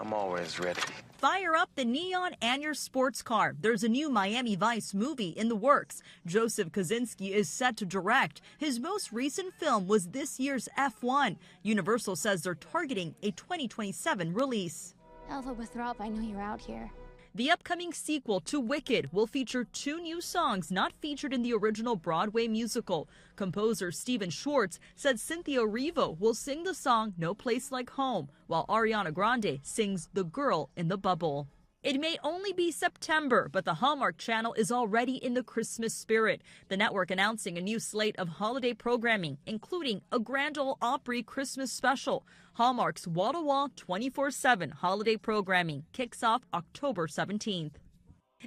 I'm always ready. Fire up the neon and your sports car. There's a new Miami Vice movie in the works. Joseph Kosinski is set to direct. His most recent film was this year's F1. Universal says they're targeting a 2027 release. Although with Rob, I know you're out here. The upcoming sequel to Wicked will feature 2 new songs not featured in the original Broadway musical. Composer Stephen Schwartz said Cynthia Erivo will sing the song No Place Like Home, while Ariana Grande sings The Girl in the Bubble. It may only be September, but the Hallmark Channel is already in the Christmas spirit. The network announcing a new slate of holiday programming, including a Grand Ole Opry Christmas special. Hallmark's wall-to-wall 24/7 holiday programming kicks off October 17th.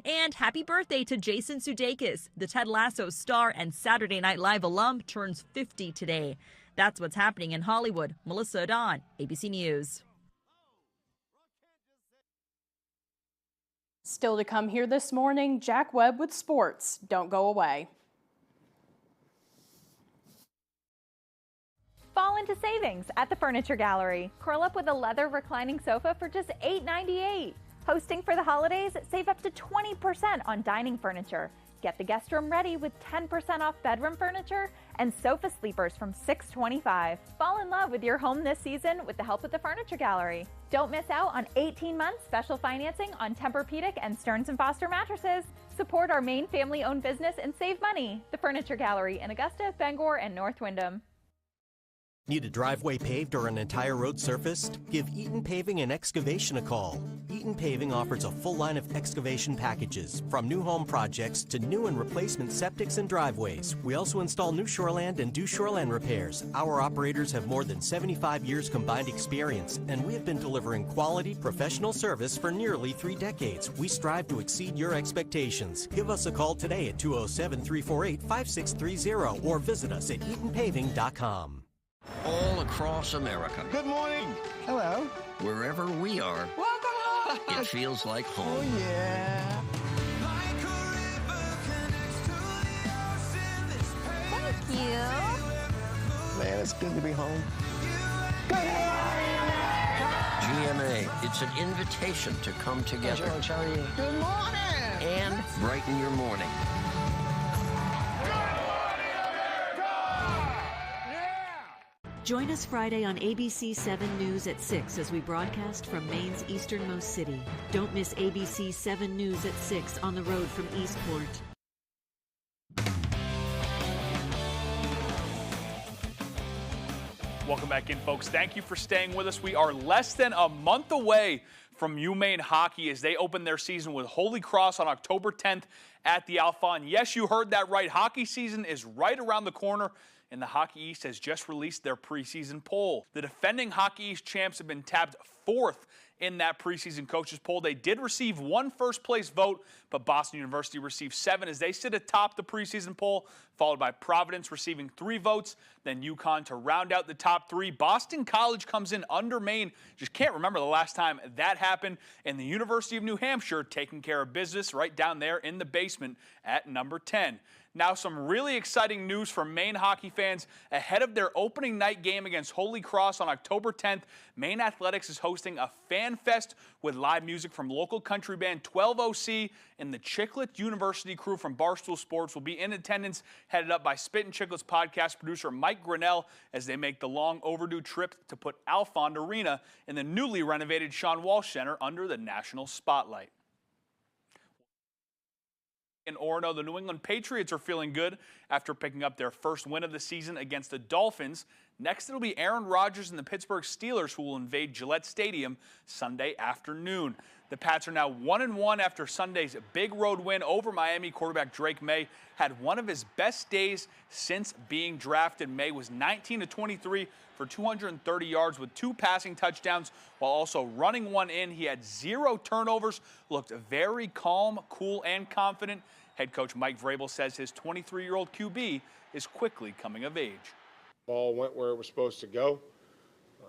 And happy birthday to Jason Sudeikis. The Ted Lasso star and Saturday Night Live alum turns 50 today. That's what's happening in Hollywood. Melissa Dawn, ABC News. Still to come here this morning, Jack Webb with sports. Don't go away. Fall into savings at the Furniture Gallery. Curl up with a leather reclining sofa for just $8.98. Hosting for the holidays, save up to 20% on dining furniture. Get the guest room ready with 10% off bedroom furniture and sofa sleepers from $6.25. Fall in love with your home this season with the help of the Furniture Gallery. Don't miss out on 18 months special financing on Tempur-Pedic and Stearns & Foster mattresses. Support our main family-owned business and save money. The Furniture Gallery in Augusta, Bangor, and North Windham. Need a driveway paved or an entire road surfaced? Give Eaton Paving and Excavation a call. Eaton Paving offers a full line of excavation packages, from new home projects to new and replacement septics and driveways. We also install new shoreland and do shoreland repairs. Our operators have more than 75 years combined experience, and we have been delivering quality, professional service for nearly 3 decades. We strive to exceed your expectations. Give us a call today at 207-348-5630 or visit us at EatonPaving.com. All across America. Good morning. Hello. Wherever we are, welcome home. It feels like home. Oh, yeah. Thank you. Man, it's good to be home. GMA, it's an invitation to come together. George, how are you? Good morning. And brighten your morning. Join us Friday on ABC 7 News at 6 as we broadcast from Maine's easternmost city. Don't miss ABC 7 News at 6 on the road from Eastport. Welcome back in, folks. Thank you for staying with us. We are less than a month away from UMaine hockey as they open their season with Holy Cross on October 10th at the Alpha. And yes, you heard that right. Hockey season is right around the corner, and the Hockey East has just released their preseason poll. The defending Hockey East champs have been tabbed 4th in that preseason coaches poll. They did receive 1 first-place vote, but Boston University received 7 as they sit atop the preseason poll, followed by Providence receiving 3 votes, then UConn to round out the top 3. Boston College comes in under Maine. Just can't remember the last time that happened. And the University of New Hampshire taking care of business right down there in the basement at number 10. Now some really exciting news for Maine hockey fans. Ahead of their opening night game against Holy Cross on October 10th, Maine Athletics is hosting a fan fest with live music from local country band 12OC, and the Chiclet University crew from Barstool Sports will be in attendance, headed up by Spit and Chiclet's podcast producer Mike Grinnell, as they make the long overdue trip to put Alfond Arena in the newly renovated Sean Walsh Center under the national spotlight. In Orono, the New England Patriots are feeling good after picking up their first win of the season against the Dolphins. Next, it'll be Aaron Rodgers and the Pittsburgh Steelers who will invade Gillette Stadium Sunday afternoon. The Pats are now 1-1 after Sunday's big road win over Miami. Quarterback Drake May had one of his best days since being drafted. May was 19-23 for 230 yards with 2 passing touchdowns while also running one in. He had 0 turnovers, looked very calm, cool, and confident. Head coach Mike Vrabel says his 23-year-old QB is quickly coming of age. Ball went where it was supposed to go.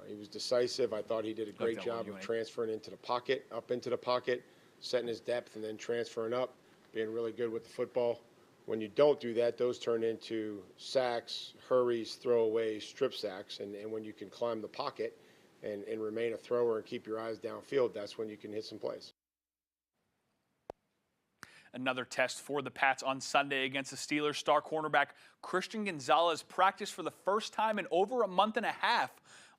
He was decisive. I thought he did a great job of transferring into the pocket, up into the pocket, setting his depth, and then transferring up, being really good with the football. When you don't do that, those turn into sacks, hurries, throwaways, strip sacks, and when you can climb the pocket and remain a thrower and keep your eyes downfield, that's when you can hit some plays. Another test for the Pats on Sunday against the Steelers. Star cornerback Christian Gonzalez practiced for the first time in over a month and a half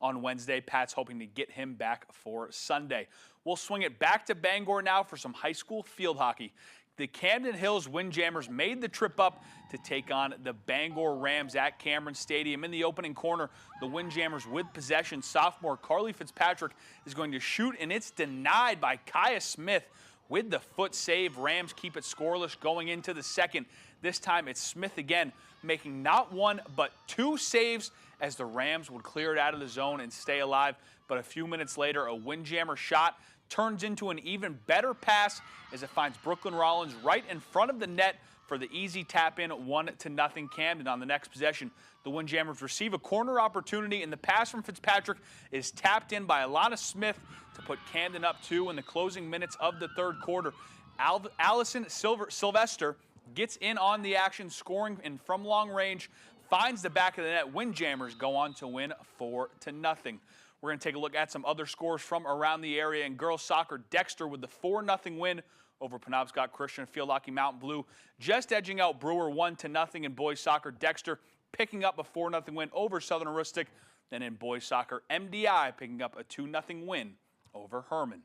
on Wednesday. Pats hoping to get him back for Sunday. We'll swing it back to Bangor now for some high school field hockey. The Camden Hills Windjammers made the trip up to take on the Bangor Rams at Cameron Stadium. In the opening corner, the Windjammers with possession. Sophomore Carly Fitzpatrick is going to shoot, and it's denied by Kaya Smith. With the foot save, Rams keep it scoreless going into the second. This time it's Smith again, making not 1 but 2 saves as the Rams would clear it out of the zone and stay alive. But a few minutes later, a Windjammer shot turns into an even better pass as it finds Brooklyn Rollins right in front of the net for the easy tap-in, 1-0 Camden. On the next possession, the Windjammers receive a corner opportunity, and the pass from Fitzpatrick is tapped in by Alana Smith to put Camden up 2 in the closing minutes of the third quarter. Allison Sylvester gets in on the action, scoring in from long range, finds the back of the net. Windjammers go on to win 4-0. We're going to take a look at some other scores from around the area. In girls soccer, Dexter with the 4-0 win over Penobscot Christian. Field hockey, Mountain Blue just edging out Brewer 1-0. In boys soccer, Dexter picking up a 4-0 win over Southern Aroostook. Then in boys soccer, MDI picking up a 2-0 win over Herman.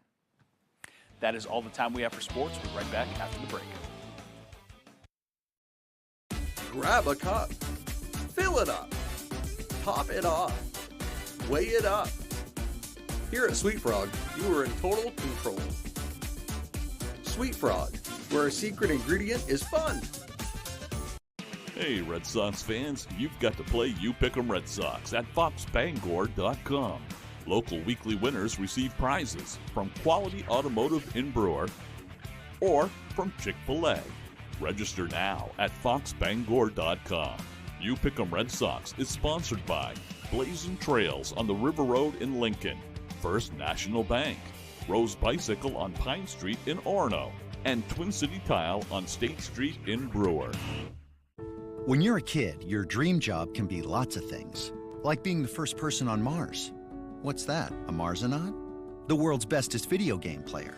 That is all the time we have for sports. We'll be right back after the break. Grab a cup, fill it up, top it off, weigh it up. Here at Sweet Frog, you are in total control. Sweet Frog, where a secret ingredient is fun. Hey, Red Sox fans, you've got to play You Pick 'em Red Sox at foxbangor.com. Local weekly winners receive prizes from Quality Automotive in Brewer or from Chick-fil-A. Register now at foxbangor.com. You Pick 'em Red Sox is sponsored by Blazing Trails on the River Road in Lincoln, First National Bank, Rose Bicycle on Pine Street in Orono, and Twin City Tile on State Street in Brewer. When you're a kid, your dream job can be lots of things, like being the first person on Mars. What's that, a Marsonaut? The world's bestest video game player.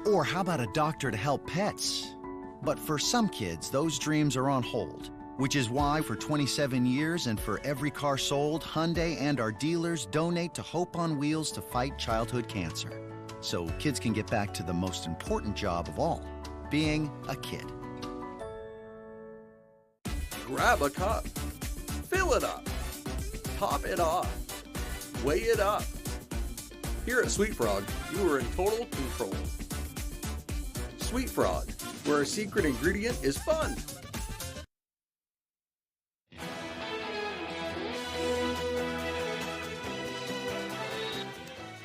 Or how about a doctor to help pets? But for some kids, those dreams are on hold, which is why for 27 years and for every car sold, Hyundai and our dealers donate to Hope on Wheels to fight childhood cancer. So kids can get back to the most important job of all, being a kid. Grab a cup, fill it up, top it off, weigh it up. Here at Sweet Frog, you are in total control. Sweet Frog, where a secret ingredient is fun.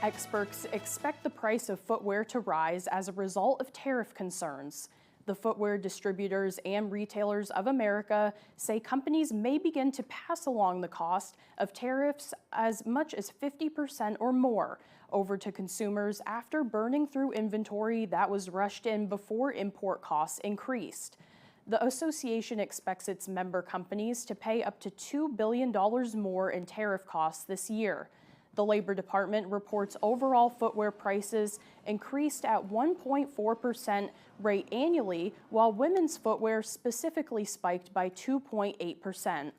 Experts expect the price of footwear to rise as a result of tariff concerns. The Footwear Distributors and Retailers of America say companies may begin to pass along the cost of tariffs as much as 50% or more over to consumers after burning through inventory that was rushed in before import costs increased. The association expects its member companies to pay up to $2 billion more in tariff costs this year. The Labor Department reports overall footwear prices increased at 1.4% rate annually, while women's footwear specifically spiked by 2.8%.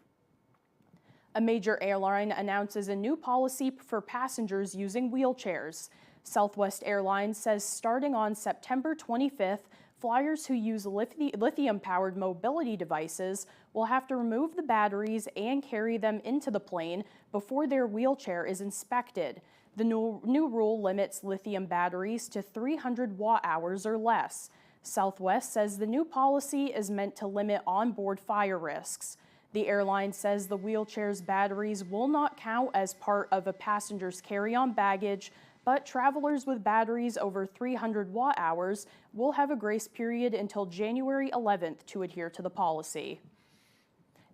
A major airline announces a new policy for passengers using wheelchairs. Southwest Airlines says starting on September 25th, flyers who use lithium-powered mobility devices will have to remove the batteries and carry them into the plane before their wheelchair is inspected. The new rule limits lithium batteries to 300 watt-hours or less. Southwest says the new policy is meant to limit onboard fire risks. The airline says the wheelchair's batteries will not count as part of a passenger's carry-on baggage, but travelers with batteries over 300 watt-hours will have a grace period until January 11th to adhere to the policy.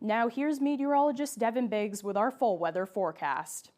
Now here's meteorologist Devin Biggs with our full weather forecast.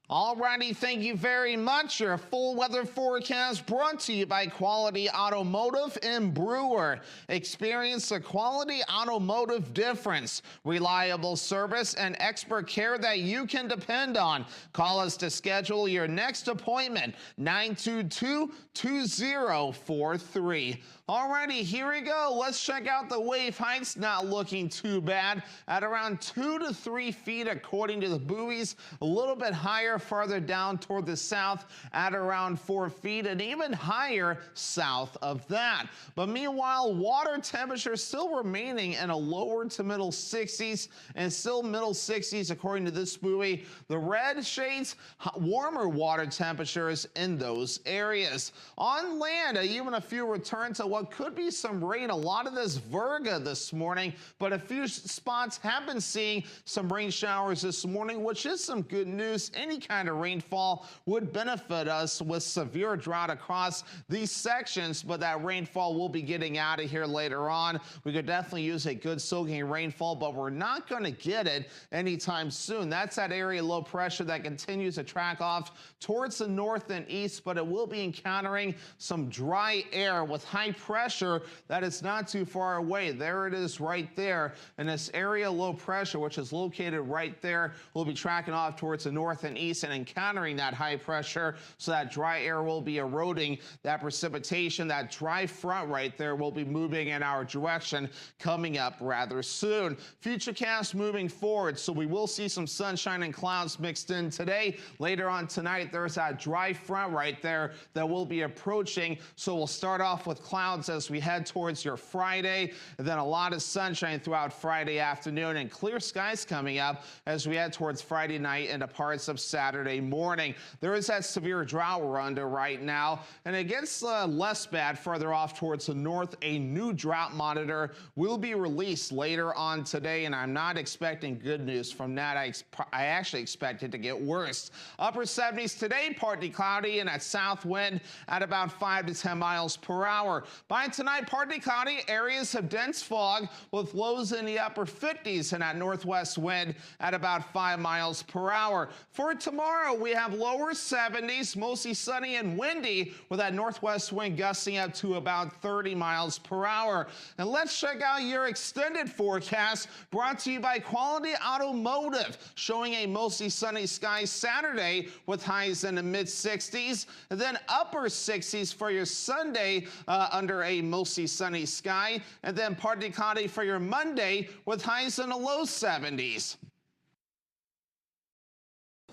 Alrighty, thank you very much. Your full weather forecast brought to you by Quality Automotive in Brewer. Experience the Quality Automotive difference. Reliable service and expert care that you can depend on. Call us to schedule your next appointment, 922-2043. Alrighty, here we go. Let's check out the wave heights. Not looking too bad at around 2 to 3 feet according to the buoys. A little bit higher farther down toward the south at around 4 feet and even higher south of that. But meanwhile, water temperature still remaining in a lower to middle 60s and still middle 60s according to this buoy. The red shades, warmer water temperatures in those areas. On land, even a few return to what could be some rain. A lot of this virga this morning, but a few spots have been seeing some rain showers this morning, which is some good news. Any kind of rainfall would benefit us with severe drought across these sections, but that rainfall will be getting out of here later on. We could definitely use a good soaking rainfall, but we're not going to get it anytime soon. That's that area low pressure that continues to track off towards the north and east, but it will be encountering some dry air with high pressure that is not too far away. There it is right there. And this area low pressure, which is located right there, will be tracking off towards the north and east and encountering that high pressure. So that dry air will be eroding that precipitation. That dry front right there will be moving in our direction coming up rather soon. Futurecast moving forward. So we will see some sunshine and clouds mixed in today. Later on tonight, there's that dry front right there that will be approaching. So we'll start off with clouds as we head towards your Friday, and then a lot of sunshine throughout Friday afternoon and clear skies coming up as we head towards Friday night into parts of Saturday morning. There is that severe drought we're under right now, and it gets less bad further off towards the north. A new drought monitor will be released later on today, and I'm not expecting good news from that. I actually expect it to get worse. Upper 70s today, partly cloudy, and that south wind at about 5 to 10 miles per hour. By tonight, partly cloudy, areas of dense fog with lows in the upper 50s and that northwest wind at about 5 miles per hour. For tomorrow, we have lower 70s, mostly sunny and windy with that northwest wind gusting up to about 30 miles per hour. And let's check out your extended forecast brought to you by Quality Automotive, showing a mostly sunny sky Saturday with highs in the mid 60s, and then upper 60s for your Sunday under a mostly sunny sky, and then partly cloudy for your Monday with highs in the low 70s.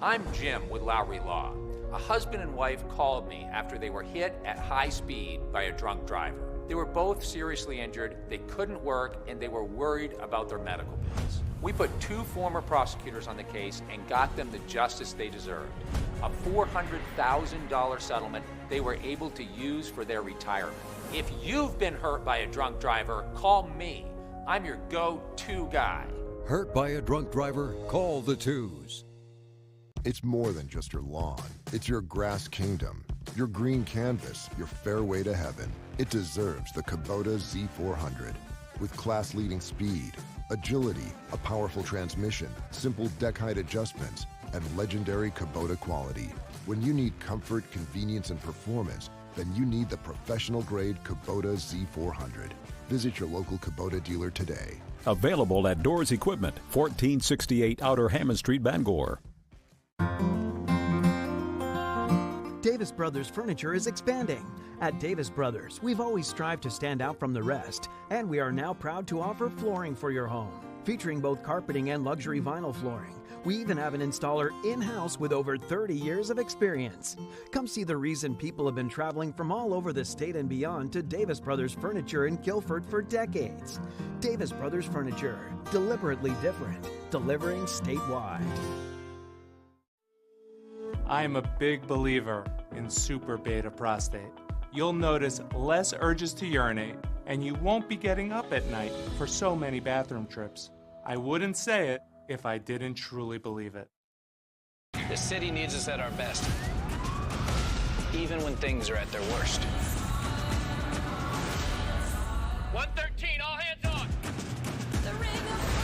I'm Jim with Lowry Law. A husband and wife called me after they were hit at high speed by a drunk driver. They were both seriously injured, they couldn't work, and they were worried about their medical bills. We put 2 former prosecutors on the case and got them the justice they deserved. A $400,000 settlement they were able to use for their retirement. If you've been hurt by a drunk driver, call me. I'm your go-to guy. Hurt by a drunk driver? Call the Twos. It's more than just your lawn. It's your grass kingdom, your green canvas, your fairway to heaven. It deserves the Kubota Z400. With class-leading speed, agility, a powerful transmission, simple deck height adjustments, and legendary Kubota quality. When you need comfort, convenience, and performance, then you need the professional-grade Kubota Z400. Visit your local Kubota dealer today. Available at Doors Equipment, 1468 Outer Hammond Street, Bangor. Davis Brothers Furniture is expanding. At Davis Brothers, we've always strived to stand out from the rest, and we are now proud to offer flooring for your home, featuring both carpeting and luxury vinyl flooring. We even have an installer in-house with over 30 years of experience. Come see the reason people have been traveling from all over the state and beyond to Davis Brothers Furniture in Guilford for decades. Davis Brothers Furniture, deliberately different, delivering statewide. I'm a big believer in super beta prostate. You'll notice less urges to urinate, and you won't be getting up at night for so many bathroom trips. I wouldn't say it if I didn't truly believe it. The city needs us at our best, even when things are at their worst. 113, all hands on! The ring of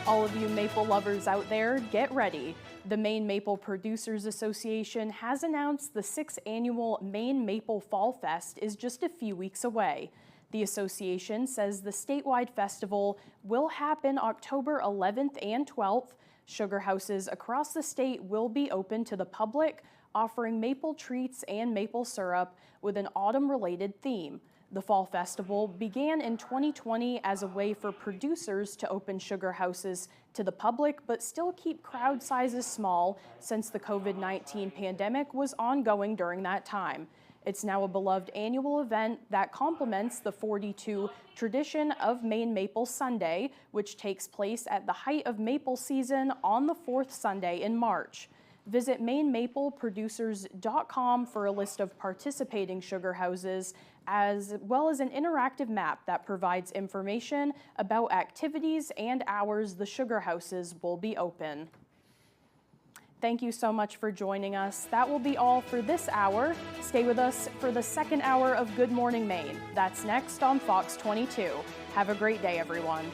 All of you maple lovers out there, get ready. The Maine Maple Producers Association has announced the 6th annual Maine Maple Fall Fest is just a few weeks away. The association says the statewide festival will happen October 11th and 12th. Sugar houses across the state will be open to the public, offering maple treats and maple syrup with an autumn-related theme. The Fall Festival began in 2020 as a way for producers to open sugar houses to the public, but still keep crowd sizes small since the COVID-19 pandemic was ongoing during that time. It's now a beloved annual event that complements the 42 tradition of Maine Maple Sunday, which takes place at the height of maple season on the 4th Sunday in March. Visit MaineMapleProducers.com for a list of participating sugar houses, as well as an interactive map that provides information about activities and hours the sugar houses will be open. Thank you so much for joining us. That will be all for this hour. Stay with us for the second hour of Good Morning Maine. That's next on Fox 22. Have a great day, everyone.